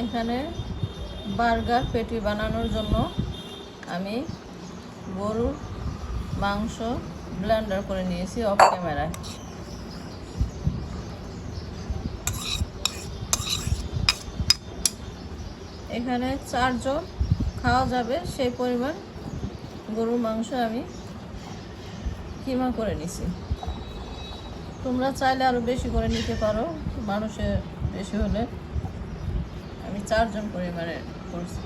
এখানে বার্গার পেটি বানানোর জন্য আমি গরুর মাংস ব্লেন্ডার করে নিয়েছি অফ ক্যামেরায়। এখানে 4 জন খাওয়া যাবে সেই পরিমাণ গরুর মাংস আমি কিমা করে নিছি। তোমরা চাইলে আরও বেশি করে নিতে পারো, মানুষের বেশি হলে। আমি 4 জন পরিমাণে করছি।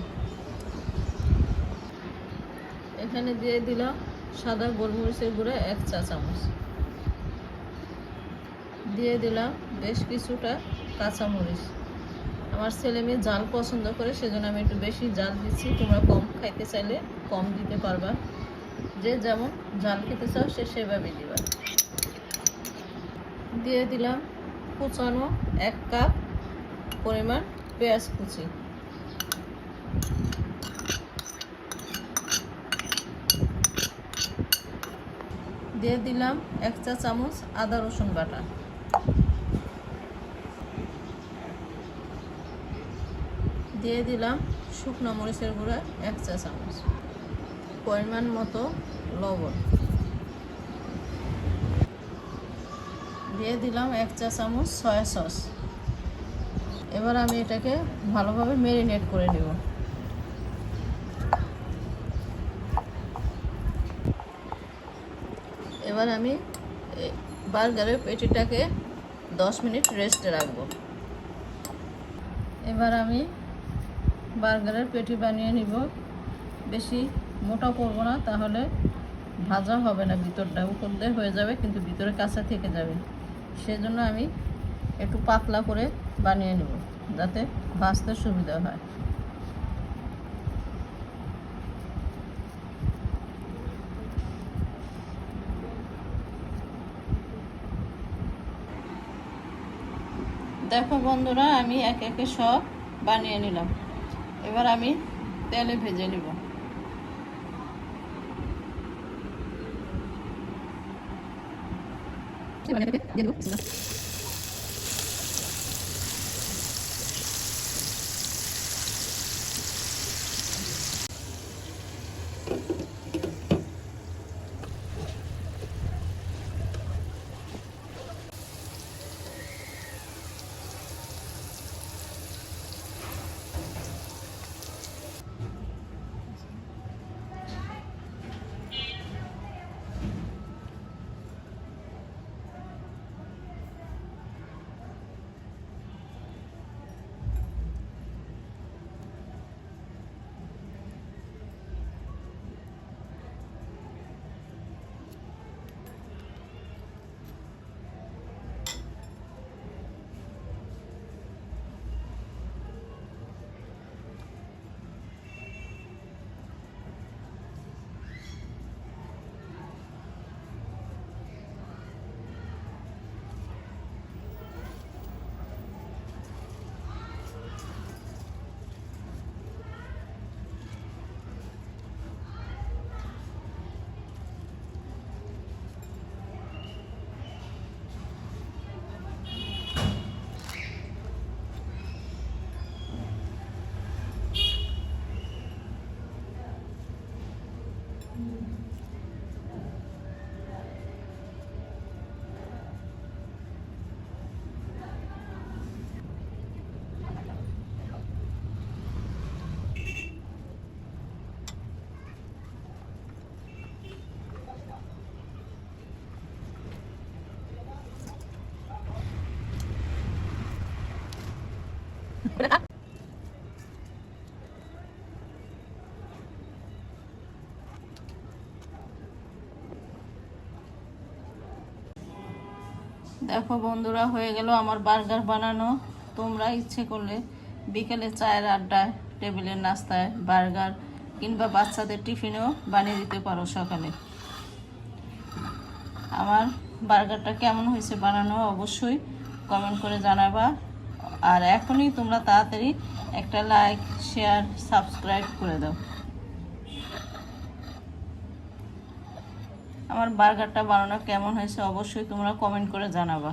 এখানে দিয়ে দিলাম সাদা গোলমরিচের গুঁড়া 1 চা চামচ, দিয়ে দিলাম বেশ কিছুটা কাঁচামরিচ। আমার ছেলে মেয়ে ঝাল পছন্দ করে, সেজন্য আমি একটু বেশি ঝাল দিচ্ছি। তোমরা কম খাইতে চাইলে কম দিতে পারবা, যে যেমন ঝাল খেতে চাও সে সেভাবে দিবা। দিয়ে দিলাম কুচানো 1 কাপ পরিমাণ পেঁয়াজ কুচি, দিয়ে দিলাম 1 চা চামচ আদা রসুন বাটা, দিয়ে দিলাম শুকনো মরিচের গুঁড়া 1 চা চামচ, পরিমাণ মতো লবণ, দিয়ে দিলাম 1 চা চামচ সয়া সস। এবার আমি এটাকে ভালোভাবে ম্যারিনেট করে নেব। এবার আমি বার্গারের পেটিটাকে 10 মিনিট রেস্টে রাখবো। এবার আমি বার্গারের পেটি বানিয়ে নিব। বেশি মোটা করব না, তাহলে ভাজা হবে না, ভিতরটা উপর দিয়ে হয়ে যাবে কিন্তু ভিতরে কাঁচা থেকে যাবে। সেজন্য আমি একটু পাতলা করে বানিয়ে নেব, যাতে ভাজতে সুবিধা হয়। দেখো বন্ধুরা, আমি এক একে সব বানিয়ে নিলাম। এবার আমি তেলে ভেজে নিব। দেখো বন্ধুরা, হয়ে গেল আমার বার্গার বানানো। তোমরা ইচ্ছে করলে বিকেলে চায়ের আড্ডায়, টেবিলের নাস্তায় বার্গার কিংবা বাচ্চাদের টিফিনেও বানিয়ে দিতে পারো সকালে। আমার বার্গারটা কেমন হয়েছে বানানো অবশ্যই কমেন্ট করে জানাবা। আর এখনই তোমরা তাড়াতাড়ি একটা লাইক, শেয়ার, সাবস্ক্রাইব করে দাও। আমার বার্গারটা বানানো কেমন হয়েছে অবশ্যই তোমরা কমেন্ট করে জানাবা।